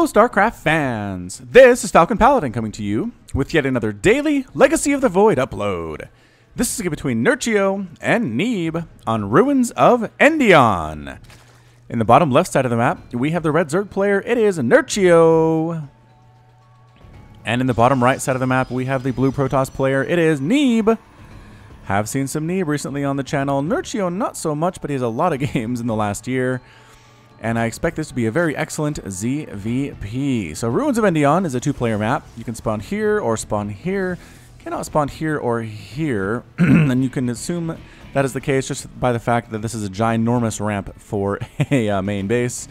Hello, StarCraft fans! This is Falcon Paladin coming to you with yet another daily Legacy of the Void upload. This is a game between Nerchio and Neeb on Ruins of Endion. In the bottom left side of the map, we have the red Zerg player. It is Nerchio. And in the bottom right side of the map, we have the blue Protoss player. It is Neeb. Have seen some Neeb recently on the channel. Nerchio, not so much, but he has a lot of games in the last year. And I expect this to be a very excellent ZVP. So Ruins of Endion is a two-player map. You can spawn here or spawn here. Cannot spawn here or here. And you can assume that is the case just by the fact that this is a ginormous ramp for a main base.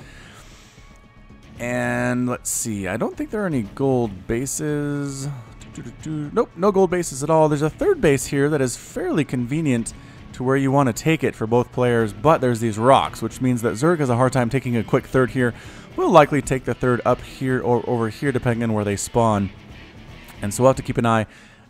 And let's see. I don't think there are any gold bases. Nope, no gold bases at all. There's a third base here that is fairly convenient to where you want to take it for both players, but there's these rocks, which means that Zerg has a hard time taking a quick third here. We'll likely take the third up here or over here, depending on where they spawn. And so we'll have to keep an eye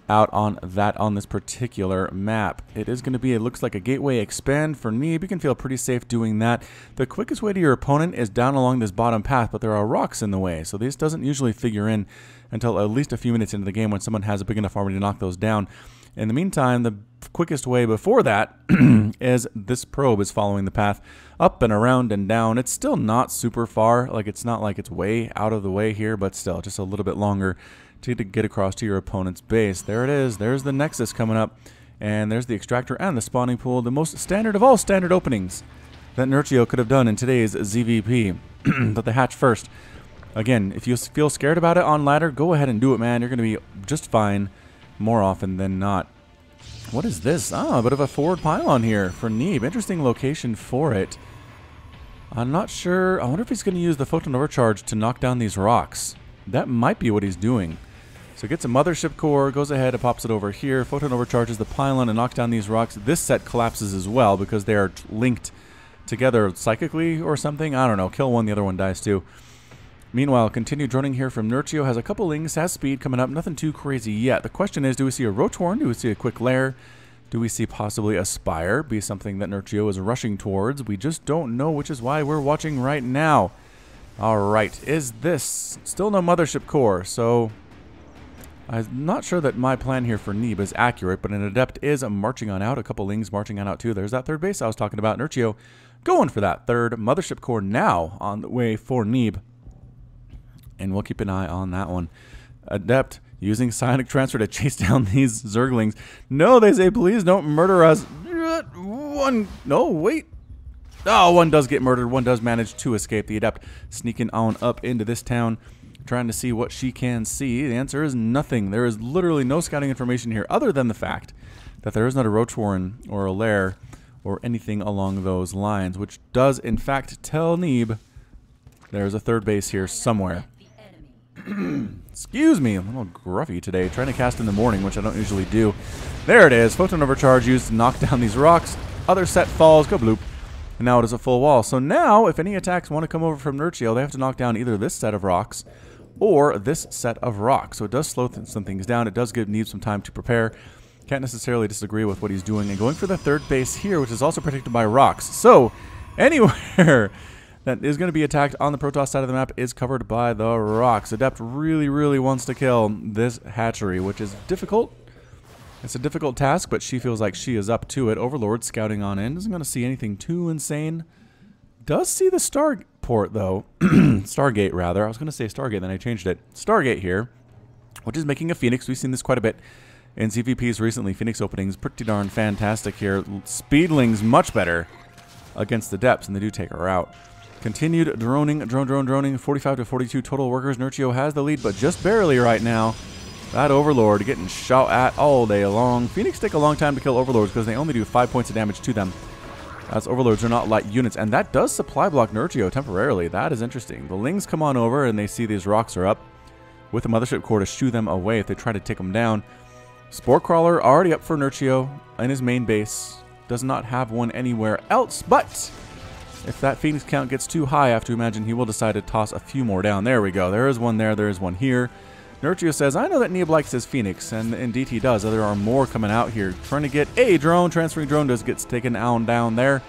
out on that on this particular map. It is going to be, it looks like a gateway expand for Neeb. You can feel pretty safe doing that. The quickest way to your opponent is down along this bottom path, but there are rocks in the way, so this doesn't usually figure in until at least a few minutes into the game when someone has a big enough army to knock those down. In the meantime, the quickest way before that is this probe is following the path up and around and down. It's still not super far, like it's not like it's way out of the way here, but still just a little bit longer to get across to your opponent's base. There it is. There's the Nexus coming up, and there's the extractor and the spawning pool, the most standard of all standard openings that Nerchio could have done in today's ZVP. But the hatch first. Again, if you feel scared about it on ladder, go ahead and do it, man. You're going to be just fine more often than not. What is this? Ah, a bit of a forward pylon here for Neeb. Interesting location for it. I'm not sure. I wonder if he's going to use the photon overcharge to knock down these rocks. That might be what he's doing. So gets a mothership core, goes ahead and pops it over here. Photon overcharges the pylon and knocks down these rocks. This set collapses as well because they are linked together psychically or something. I don't know. Kill one, the other one dies too. Meanwhile, continue droning here from Nerchio. Has a couple lings, has speed coming up. Nothing too crazy yet. The question is, do we see a Roach Horn? Do we see a quick lair? Do we see possibly a Spire be something that Nerchio is rushing towards? We just don't know, which is why we're watching right now. Alright, is this still no mothership core? So I'm not sure that my plan here for Neeb is accurate, but an Adept is marching on out. A couple lings marching on out too. There's that third base I was talking about. Nerchio going for that third mothership core now on the way for Neeb. And we'll keep an eye on that one. Adept using Psionic Transfer to chase down these Zerglings. No, they say, please don't murder us. One. No, wait. Oh, one does get murdered. One does manage to escape. The Adept sneaking on up into this town, trying to see what she can see. The answer is nothing. There is literally no scouting information here other than the fact that there is not a Roach Warren or a lair or anything along those lines, which does, in fact, tell Neeb there's a third base here somewhere. Excuse me, a little gruffy today. Trying to cast in the morning, which I don't usually do. There it is. Photon overcharge used to knock down these rocks. Other set falls. Go bloop. And now it is a full wall. So now, if any attacks want to come over from Nerchio, they have to knock down either this set of rocks or this set of rocks. So it does slow some things down. It does give Neeb some time to prepare. Can't necessarily disagree with what he's doing. And going for the third base here, which is also protected by rocks. So, anywhere that is going to be attacked on the Protoss side of the map is covered by the rocks. Adept really, really wants to kill this hatchery, which is difficult. It's a difficult task, but she feels like she is up to it. Overlord scouting on in. Isn't going to see anything too insane. Does see the Starport, though. Stargate, rather. I was going to say Stargate, then I changed it. Stargate here, which is making a Phoenix. We've seen this quite a bit in CVPs recently. Phoenix openings, pretty darn fantastic here. Speedlings much better against the depths, and they do take her out. Continued droning, droning. 45 to 42 total workers. Nerchio has the lead, but just barely right now. That Overlord getting shot at all day long. Phoenix take a long time to kill Overlords because they only do 5 points of damage to them, as Overlords are not light units. And that does supply block Nerchio temporarily. That is interesting. The Lings come on over and they see these rocks are up with the Mothership Core to shoo them away if they try to take them down. Spore Crawler already up for Nerchio in his main base. Does not have one anywhere else, but if that Phoenix count gets too high, I have to imagine he will decide to toss a few more down. There we go. There is one there. There is one here. Nerchio says, I know that Neeb likes his Phoenix, and indeed he does. There are more coming out here. Trying to get a drone. Transferring drone does gets taken down there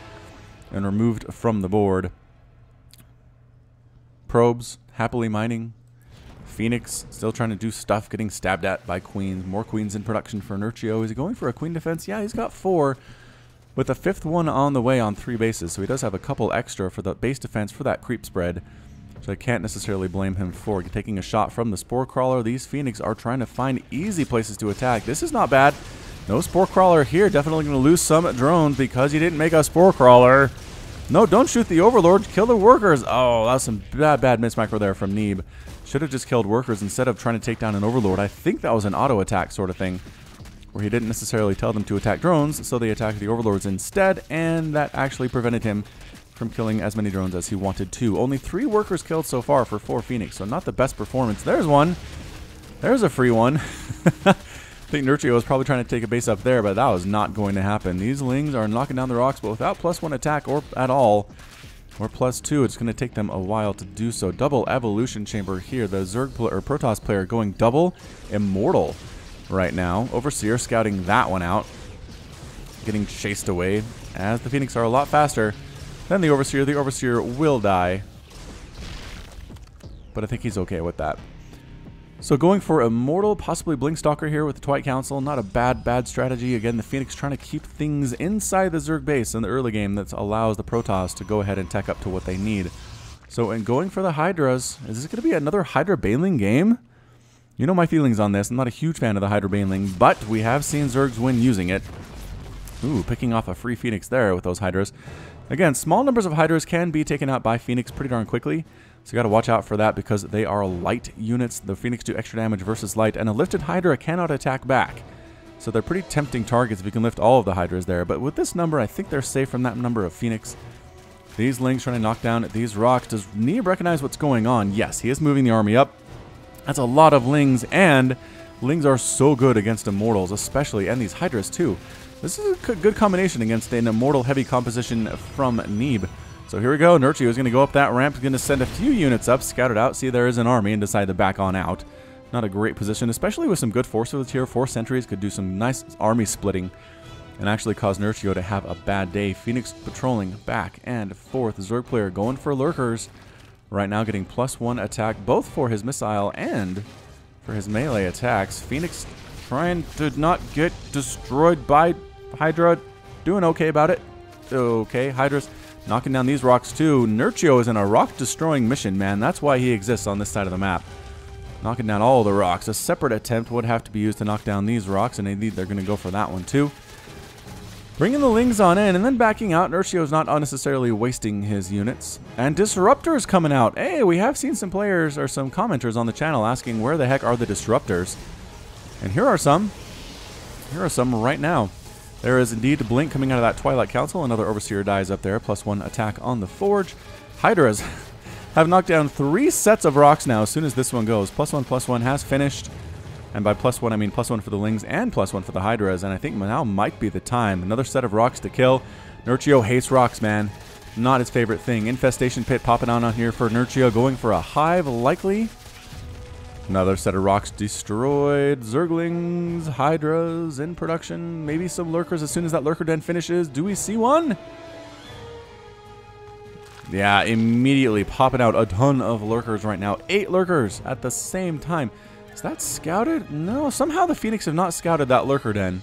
and removed from the board. Probes happily mining. Phoenix still trying to do stuff, getting stabbed at by queens. More queens in production for Nerchio. Is he going for a queen defense? Yeah, he's got 4. With a 5th one on the way on 3 bases. So he does have a couple extra for the base defense for that creep spread. Which I can't necessarily blame him for. Taking a shot from the Spore Crawler. These Phoenix are trying to find easy places to attack. This is not bad. No Spore Crawler here. Definitely going to lose some drones because he didn't make a Spore Crawler. No, don't shoot the Overlord. Kill the workers. Oh, that was some bad miss micro there from Neeb. Should have just killed workers instead of trying to take down an Overlord. I think that was an auto attack sort of thing, where he didn't necessarily tell them to attack drones, so they attacked the Overlords instead, and that actually prevented him from killing as many drones as he wanted to. Only 3 workers killed so far for 4 Phoenix, so not the best performance. There's one. There's a free one. I think Nerchio was probably trying to take a base up there, but that was not going to happen. These Lings are knocking down the rocks, but without +1 attack or at all, or +2, it's going to take them a while to do so. Double Evolution Chamber here. The Zerg or Protoss player going double Immortal right now. Overseer scouting that one out. Getting chased away, as the Phoenix are a lot faster than the Overseer. The Overseer will die, but I think he's okay with that. So going for Immortal, possibly Blinkstalker here with the Twilight Council. Not a bad strategy. Again, the Phoenix trying to keep things inside the Zerg base in the early game that allows the Protoss to go ahead and tech up to what they need. So in going for the Hydras, is this going to be another Hydra Baneling game? You know my feelings on this. I'm not a huge fan of the Hydra Baneling, but we have seen Zergs win using it. Ooh, picking off a free Phoenix there with those Hydras. Again, small numbers of Hydras can be taken out by Phoenix pretty darn quickly. So you got to watch out for that because they are light units. The Phoenix do extra damage versus light, and a lifted Hydra cannot attack back. So they're pretty tempting targets if you can lift all of the Hydras there. But with this number, I think they're safe from that number of Phoenix. These Lings trying to knock down these rocks. Does Neeb recognize what's going on? Yes, he is moving the army up. That's a lot of Lings, and Lings are so good against Immortals, especially, and these Hydras too. This is a good combination against an Immortal heavy composition from Neeb. So here we go. Nerchio is going to go up that ramp. He's going to send a few units up, scout it out, see there is an army, and decide to back on out. Not a great position, especially with some good force fields here. 4 sentries could do some nice army splitting and actually cause Nerchio to have a bad day. Phoenix patrolling back and forth. Zerg player going for lurkers. Right now getting +1 attack, both for his missile and for his melee attacks. Phoenix trying to not get destroyed by Hydra. Doing okay about it. Okay, Hydra's knocking down these rocks too. Nerchio is in a rock-destroying mission, man. That's why he exists on this side of the map. Knocking down all the rocks. A separate attempt would have to be used to knock down these rocks, and indeed they're going to go for that one too. Bringing the Lings on in and then backing out. Nerchio is not unnecessarily wasting his units. And Disruptors coming out. Hey, we have seen some players or some commenters on the channel asking where the heck are the Disruptors. And here are some. Here are some right now. There is indeed a Blink coming out of that Twilight Council. Another Overseer dies up there. +1 attack on the Forge. Hydras have knocked down 3 sets of rocks now as soon as this one goes. +1/+1 has finished. And by +1, I mean +1 for the Lings and +1 for the Hydras. And I think now might be the time. Another set of rocks to kill. Nerchio hates rocks, man. Not his favorite thing. Infestation Pit popping on here for Nerchio. Going for a hive, likely. Another set of rocks destroyed. Zerglings, Hydras in production. Maybe some lurkers as soon as that lurker den finishes. Do we see one? Yeah, immediately popping out a ton of lurkers right now. 8 lurkers at the same time. Is that scouted? No, somehow the Phoenix have not scouted that lurker den.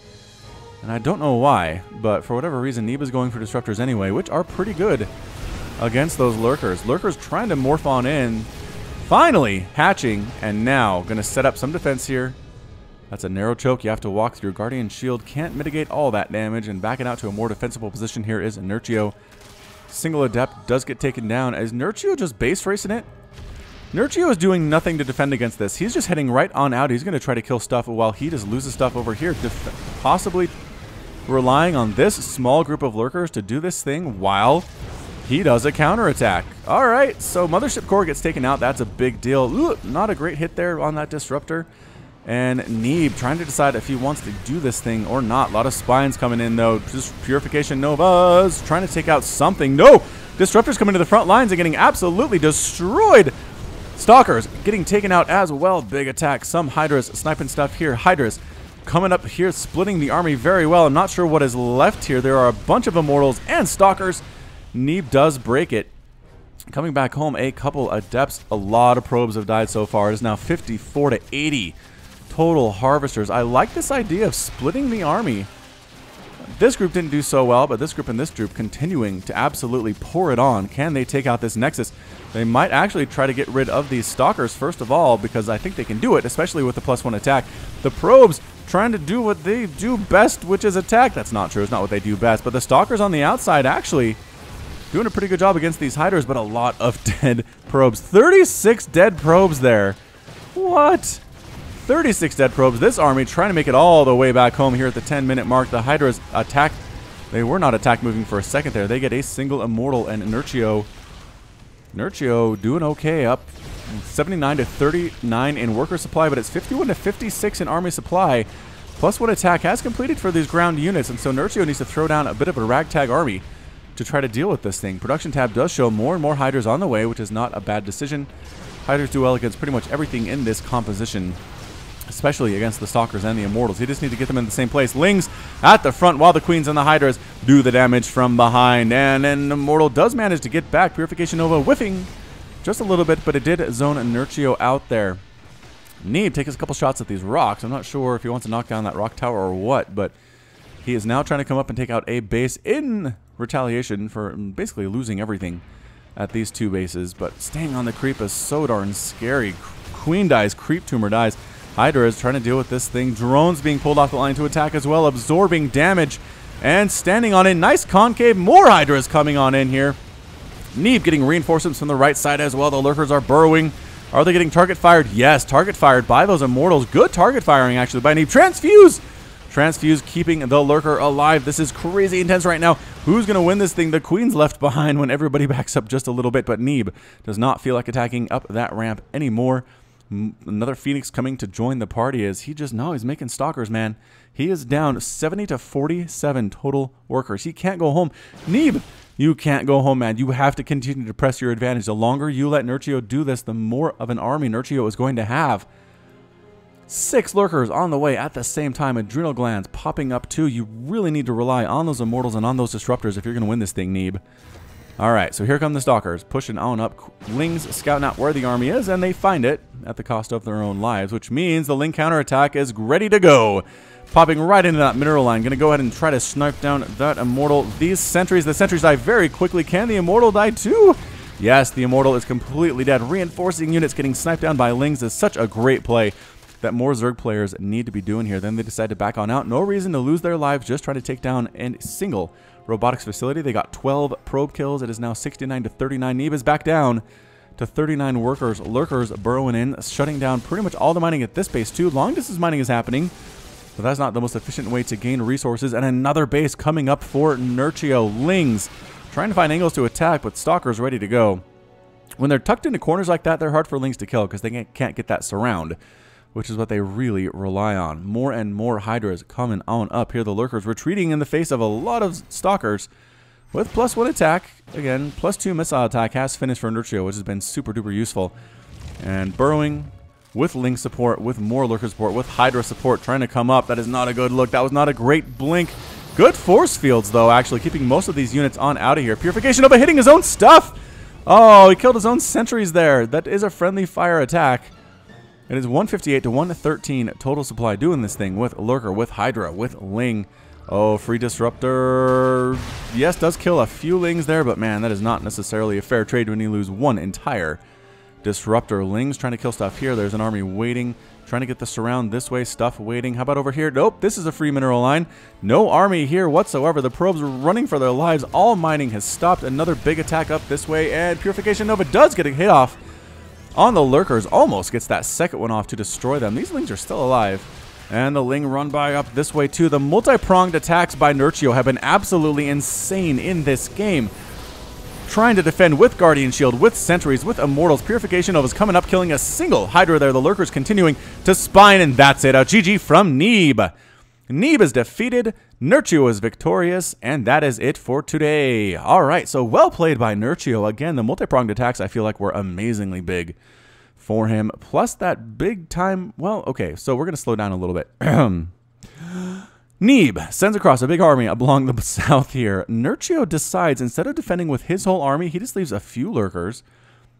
And I don't know why, but for whatever reason, Neeb is going for Disruptors anyway, which are pretty good against those lurkers. Lurkers trying to morph on in. Finally hatching, and now going to set up some defense here. That's a narrow choke you have to walk through. Guardian Shield can't mitigate all that damage, and backing out to a more defensible position here is Nerchio. Single Adept does get taken down. Is Nerchio just base racing it? Nerchio is doing nothing to defend against this. He's just heading right on out. He's going to try to kill stuff while he just loses stuff over here. Possibly relying on this small group of lurkers to do this thing while he does a counterattack. All right, so Mothership Core gets taken out. That's a big deal. Ooh, not a great hit there on that Disruptor. And Neeb trying to decide if he wants to do this thing or not. A lot of spines coming in, though. Just Purification Novas trying to take out something. No! Disruptors coming to the front lines and getting absolutely destroyed. Stalkers getting taken out as well. Big attack. Some Hydras sniping stuff here. Hydras coming up here, splitting the army very well. I'm not sure what is left here. There are a bunch of Immortals and Stalkers. Neeb does break it. Coming back home, a couple adepts. A lot of probes have died so far. It is now 54 to 80 total harvesters. I like this idea of splitting the army. This group didn't do so well, but this group and this group continuing to absolutely pour it on. Can they take out this Nexus? They might actually try to get rid of these Stalkers first of all, because I think they can do it, especially with the +1 attack. The probes trying to do what they do best, which is attack. That's not true. It's not what they do best. But the Stalkers on the outside actually doing a pretty good job against these Hydras, but a lot of dead probes. 36 dead probes there. What? 36 dead probes. This army trying to make it all the way back home here at the 10-minute mark. The Hydras attack. They were not attack moving for a second there. They get a single Immortal, and Nerchio doing okay, up 79 to 39 in worker supply, but it's 51 to 56 in army supply. +1 attack has completed for these ground units, and so Nerchio needs to throw down a bit of a ragtag army to try to deal with this thing. Production tab does show more and more Hydras on the way, which is not a bad decision. Hydras do well against pretty much everything in this composition, especially against the Stalkers and the Immortals. You just need to get them in the same place. Lings at the front while the Queens and the Hydras do the damage from behind. And then Immortal does manage to get back. Purification Nova whiffing just a little bit, but it did zone Nerchio out there. Neeb takes a couple shots at these rocks. I'm not sure if he wants to knock down that rock tower or what, but he is now trying to come up and take out a base in retaliation for basically losing everything at these two bases. But staying on the creep is so darn scary. Queen dies, creep tumor dies. Hydra is trying to deal with this thing. Drones being pulled off the line to attack as well, absorbing damage and standing on a nice concave. More Hydras coming on in here. Neeb getting reinforcements from the right side as well. The Lurkers are burrowing. Are they getting target fired? Yes, target fired by those Immortals. Good target firing actually by Neeb. Transfuse! Transfuse keeping the Lurker alive. This is crazy intense right now. Who's going to win this thing? The Queen's left behind when everybody backs up just a little bit, but Neeb does not feel like attacking up that ramp anymore. Another Phoenix coming to join the party as he's making Stalkers, man. He is down 70 to 47 total workers. He can't go home. Neeb, you can't go home, man. You have to continue to press your advantage. The longer you let Nerchio do this, the more of an army Nerchio is going to have. 6 Lurkers on the way at the same time. Adrenal glands popping up too. You really need to rely on those Immortals and on those Disruptors if you're going to win this thing, Neeb. Alright, so here come the Stalkers, pushing on up. Lings scouting out where the army is, and they find it at the cost of their own lives, which means the Ling counterattack is ready to go. Popping right into that mineral line. Going to go ahead and try to snipe down that Immortal. These sentries, the sentries die very quickly. Can the Immortal die too? Yes, the Immortal is completely dead. Reinforcing units getting sniped down by Lings is such a great play that more Zerg players need to be doing here. Then they decide to back on out. No reason to lose their lives, just try to take down a single robotics facility. They got 12 probe kills. It is now 69 to 39. Neeb is back down to 39 workers. Lurkers burrowing in, shutting down pretty much all the mining at this base too. Long distance mining is happening, but that's not the most efficient way to gain resources. And another base coming up for Nerchio. Lings trying to find angles to attack, but Stalkers ready to go. When they're tucked into corners like that, they're hard for Lings to kill because they can't get that surround, which is what they really rely on. More and more Hydras coming on up here. The Lurkers retreating in the face of a lot of Stalkers with +1 attack. Again, +2 missile attack has finished for Nerchio, which has been super duper useful. And burrowing with Ling support, with more Lurker support, with Hydra support trying to come up. That is not a good look. That was not a great blink. Good force fields, though, actually, keeping most of these units on out of here. Purification Nova hitting his own stuff. Oh, he killed his own sentries there. That is a friendly fire attack. It is 158 to 113 total supply doing this thing with Lurker, with Hydra, with Ling. Oh, free Disruptor. Yes, does kill a few Lings there, but man, that is not necessarily a fair trade when you lose one entire Disruptor. Lings trying to kill stuff here. There's an army waiting, trying to get the surround this way. Stuff waiting. How about over here? Nope, this is a free mineral line. No army here whatsoever. The probes are running for their lives. All mining has stopped. Another big attack up this way, and Purification Nova does get a hit off on the Lurkers. Almost gets that second one off to destroy them. These Lings are still alive. And the Ling run by up this way too. The multi-pronged attacks by Nerchio have been absolutely insane in this game. Trying to defend with Guardian Shield, with Sentries, with Immortals. Purification Nova's coming up, killing a single Hydra there. The Lurkers continuing to spine, and that's it. A GG from Neeb. Neeb is defeated, Nerchio is victorious, and that is it for today. Alright, so well played by Nerchio. Again, the multi-pronged attacks I feel like were amazingly big for him. Plus that big time, well, okay, so we're going to slow down a little bit. Neeb sends across a big army along the south here. Nerchio decides, instead of defending with his whole army, he just leaves a few lurkers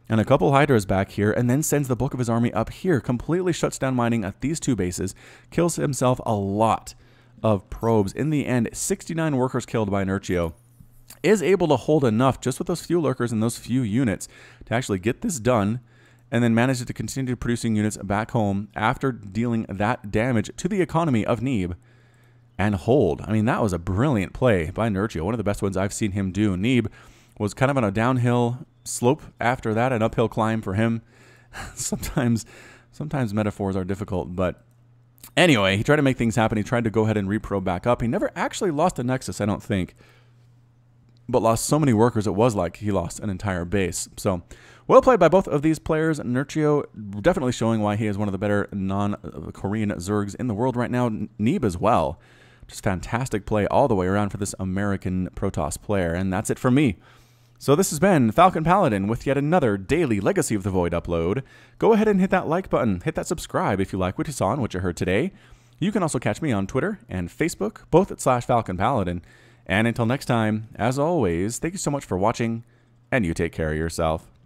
and a couple hydras back here, and then sends the bulk of his army up here, completely shuts down mining at these two bases, kills himself a lot of probes. In the end, 69 workers killed by Nerchio. Is able to hold enough just with those few lurkers and those few units to actually get this done, and then manages to continue producing units back home after dealing that damage to the economy of Neeb and hold. I mean, that was a brilliant play by Nerchio, one of the best ones I've seen him do. Neeb was kind of on a downhill slope after that, an uphill climb for him. Sometimes metaphors are difficult, but anyway, he tried to make things happen. He tried to go ahead and reprobe back up. He never actually lost a Nexus, I don't think, but lost so many workers it was like he lost an entire base. So well played by both of these players. Nerchio definitely showing why he is one of the better non-Korean Zergs in the world right now. Neeb as well. Just fantastic play all the way around for this American Protoss player. And that's it from me. So this has been Falcon Paladin with yet another daily Legacy of the Void upload. Go ahead and hit that like button. Hit that subscribe if you like what you saw and what you heard today. You can also catch me on Twitter and Facebook, both at /Falcon Paladin. And until next time, as always, thank you so much for watching, and you take care of yourself.